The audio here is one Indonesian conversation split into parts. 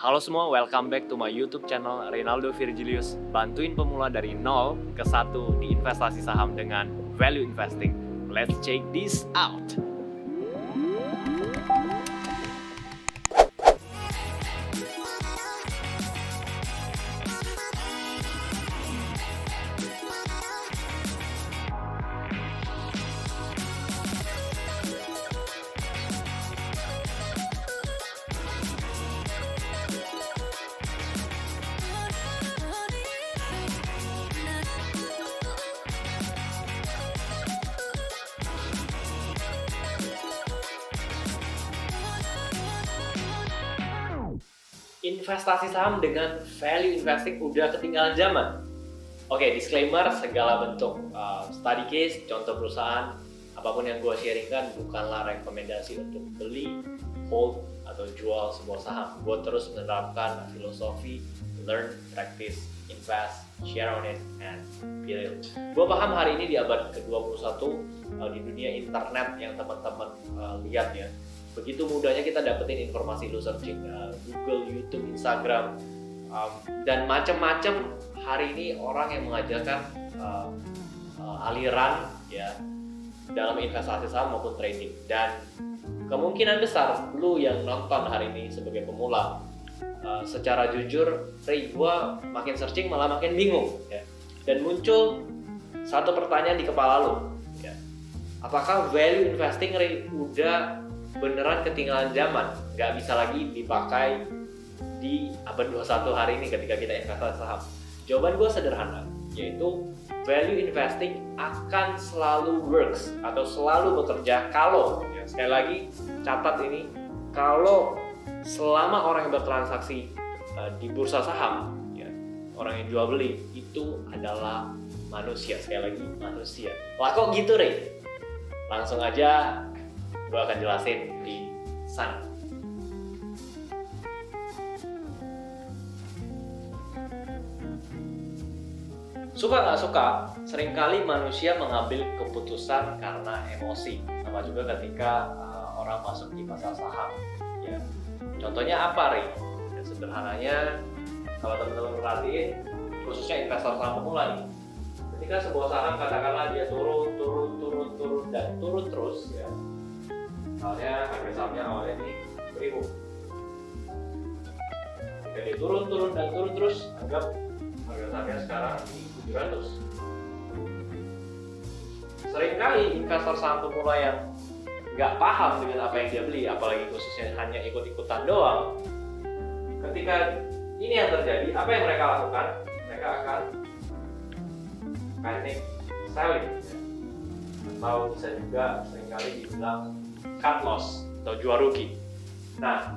Halo semua, welcome back to my YouTube channel Reynaldo Virgilius. Bantuin pemula dari 0 ke 1 di investasi saham dengan value investing. Let's check this out. Investasi saham dengan value investing udah ketinggalan zaman. Oke, disclaimer, segala bentuk study case, contoh perusahaan, apapun yang gue sharingkan bukanlah rekomendasi untuk beli, hold, atau jual sebuah saham. Gue terus menerapkan filosofi learn, practice, invest, share on it, and build. Gue paham hari ini di abad ke-21 di dunia internet yang teman-teman lihat ya, begitu mudahnya kita dapetin informasi lu searching Google, YouTube, Instagram, dan macam-macam. Hari ini orang yang mengajarkan aliran ya dalam investasi saham maupun trading, dan kemungkinan besar lu yang nonton hari ini sebagai pemula, secara jujur, Ray, gua makin searching malah makin bingung ya. Dan muncul satu pertanyaan di kepala lu ya. Apakah value investing, Ray, udah beneran ketinggalan zaman, nggak bisa lagi dipakai di abad 21 hari ini ketika kita investasi saham? Jawaban gue sederhana, yaitu value investing akan selalu works atau selalu bekerja kalau, ya, sekali lagi catat ini, kalau selama orang yang bertransaksi di bursa saham, ya, orang yang jual beli itu adalah manusia. Sekali lagi, manusia. Lah kok gitu, Ray? Langsung aja gue akan jelasin di sana. Suka nggak suka, seringkali manusia mengambil keputusan karena emosi. Sama juga ketika orang masuk di pasar saham. Ya. Contohnya apa, Ri? Ya, sederhananya, kalau teman-teman perhatiin, khususnya investor saham pemula nih, ketika sebuah saham katakanlah dia turun dan turun terus, ya. Misalnya harga sahamnya awalnya di 1000. Ketika dia turun terus, anggap harga sahamnya sekarang di 700. Seringkali investor saham pemula yang nggak paham dengan apa yang dia beli, apalagi khususnya hanya ikut-ikutan doang, ketika ini yang terjadi, apa yang mereka lakukan? Mereka akan panic selling, atau bisa juga seringkali dibilang cut loss atau jual rugi. Nah,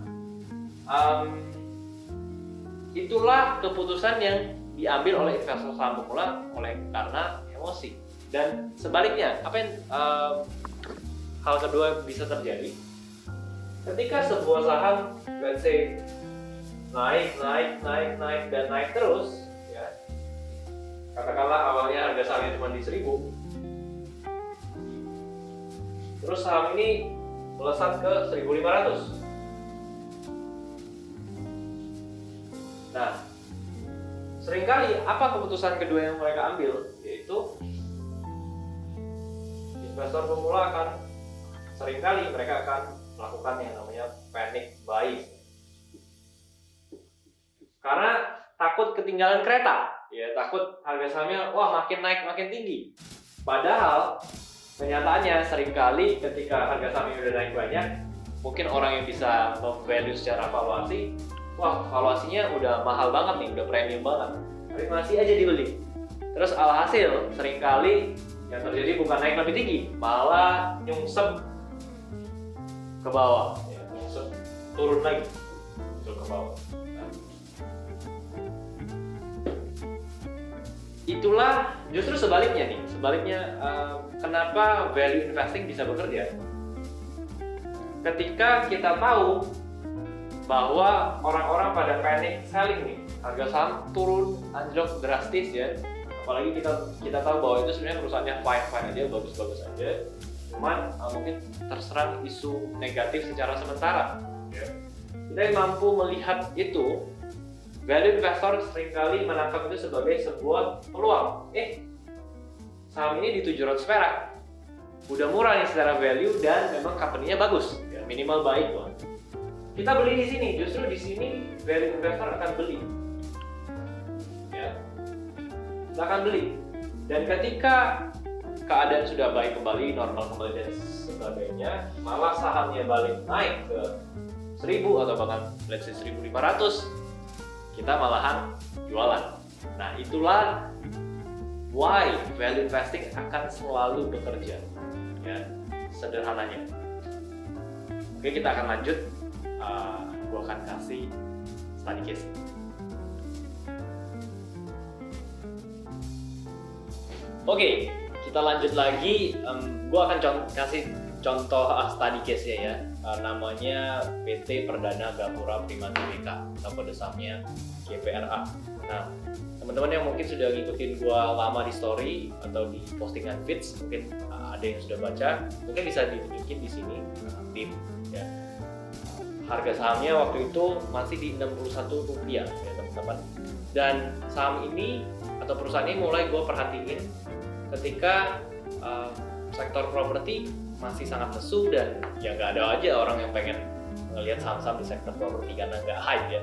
itulah keputusan yang diambil oleh investor saham pemula karena emosi. Dan sebaliknya, apa yang hal kedua bisa terjadi ketika sebuah saham, let's say, naik dan naik terus, ya. Katakanlah awalnya harga sahamnya cuma di 1000, terus saham ini melesat ke 1500. Nah, seringkali apa keputusan kedua yang mereka ambil? Yaitu investor pemula seringkali mereka akan melakukan yang namanya panic buying. Karena takut ketinggalan kereta, ya, takut harga sahamnya makin naik makin tinggi. Padahal kenyataannya seringkali ketika harga sahamnya udah naik banyak, mungkin orang yang bisa memvalue secara valuasi, valuasinya udah mahal banget nih, udah premium banget, tapi masih aja dibeli. Terus alhasil seringkali yang terjadi bukan naik lebih tinggi, malah nyungsep ke bawah, ya, nyungsep turun lagi ke bawah. Nah, itulah justru sebaliknya nih. Kenapa value investing bisa bekerja? Ketika kita tahu bahwa orang-orang pada panic selling nih, harga saham turun anjlok drastis ya. Apalagi kita tahu bahwa itu sebenarnya perusahaannya fine aja, bagus aja. Cuman mungkin terserang isu negatif secara sementara. Ya. Kita mampu melihat itu, value investor seringkali menangkap itu sebagai sebuah peluang. Saham ini di 700 perak, udah murah nih secara value dan memang company-nya bagus, ya, minimal baik loh. Kita beli di sini, justru di sini value investor akan beli, ya, kita akan beli. Dan ketika keadaan sudah baik kembali, normal kembali dan sebagainya, malah sahamnya balik naik ke 1000 atau bahkan let's say 1500, kita malahan jualan. Nah, itulah why value investing akan selalu bekerja, ya, sederhananya. Oke, kita akan lanjut. Gue akan kasih study case. Oke, kita lanjut lagi. Gue akan kasih contoh study case-nya ya. Namanya PT Perdana Gapura Prima Tbk atau kode sahamnya GPRA. Nah, teman-teman yang mungkin sudah ngikutin gue lama di story atau di postingan feeds, mungkin ada yang sudah baca, mungkin bisa ditunjukin di sini tim, ya. Harga sahamnya waktu itu masih di Rp61 ya teman-teman. Dan saham ini atau perusahaan ini mulai gue perhatiin ketika sektor properti masih sangat lesu dan ya nggak ada aja orang yang pengen ngelihat saham-saham di sektor properti karena nggak hype ya.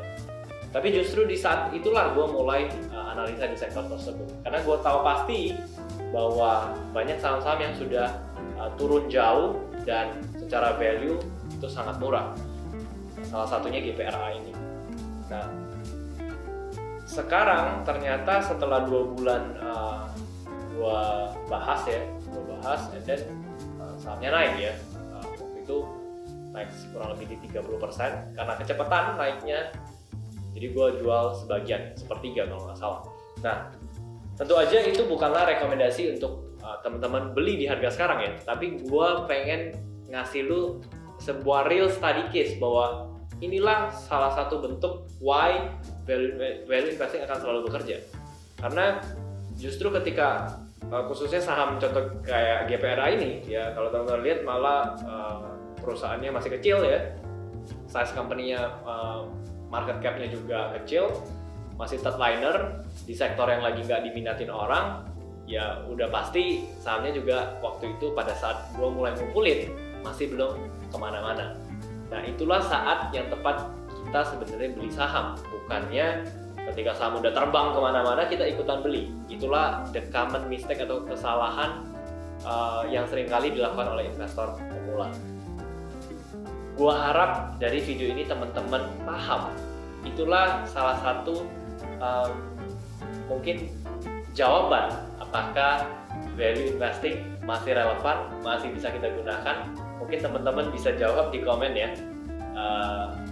Tapi justru di saat itulah gue mulai analisa di sektor tersebut karena gue tahu pasti bahwa banyak saham-saham yang sudah turun jauh dan secara value itu sangat murah. Salah satunya GPRA ini. Nah, sekarang ternyata setelah 2 bulan gue bahas, and then sahamnya naik ya. Waktu itu naik kurang lebih di 30% karena kecepatan naiknya. Jadi gue jual sebagian, sepertiga kalau nggak salah. Nah, tentu aja itu bukanlah rekomendasi untuk teman-teman beli di harga sekarang ya. Tapi gue pengen ngasih lu sebuah real study case bahwa inilah salah satu bentuk why value investing akan selalu bekerja. Karena justru ketika khususnya saham contoh kayak GPRA ini ya, kalau teman-teman lihat malah perusahaannya masih kecil ya, size company-nya market cap-nya juga kecil, masih third liner di sektor yang lagi nggak diminatin orang, ya udah pasti sahamnya juga waktu itu pada saat gue mulai ngumpulin masih belum kemana-mana. Nah, itulah saat yang tepat kita sebenarnya beli saham, bukannya ketika saham udah terbang kemana-mana kita ikutan beli. Itulah the common mistake atau kesalahan yang seringkali dilakukan oleh investor pemula. Gua harap dari video ini teman-teman paham. Itulah salah satu mungkin jawaban apakah value investing masih relevan, masih bisa kita gunakan. Mungkin teman-teman bisa jawab di komen ya,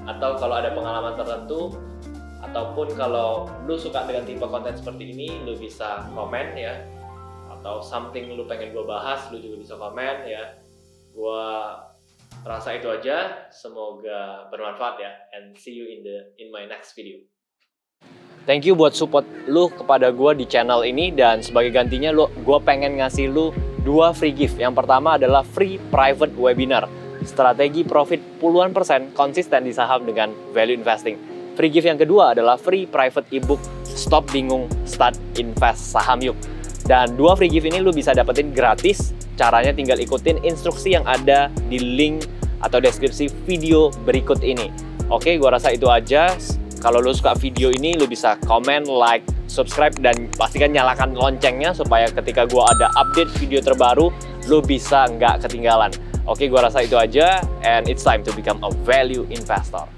atau kalau ada pengalaman tertentu, ataupun kalau lu suka dengan tipe konten seperti ini, lu bisa komen ya, atau something lu pengen gue bahas, lu juga bisa komen ya. Gua rasa itu aja, semoga bermanfaat ya, and see you in my next video. Thank you buat support lu kepada gue di channel ini, dan sebagai gantinya gue pengen ngasih lu 2 free gift. Yang pertama adalah free private webinar, strategi profit puluhan persen konsisten di saham dengan value investing. Free gift yang kedua adalah free private ebook Stop Bingung Start Invest Saham Yuk. Dan 2 free gift ini lu bisa dapetin gratis. Caranya tinggal ikutin instruksi yang ada di link atau deskripsi video berikut ini. Oke, gua rasa itu aja. Kalau lu suka video ini, lu bisa komen, like, subscribe, dan pastikan nyalakan loncengnya supaya ketika gua ada update video terbaru, lu bisa nggak ketinggalan. Oke, gua rasa itu aja, and it's time to become a value investor.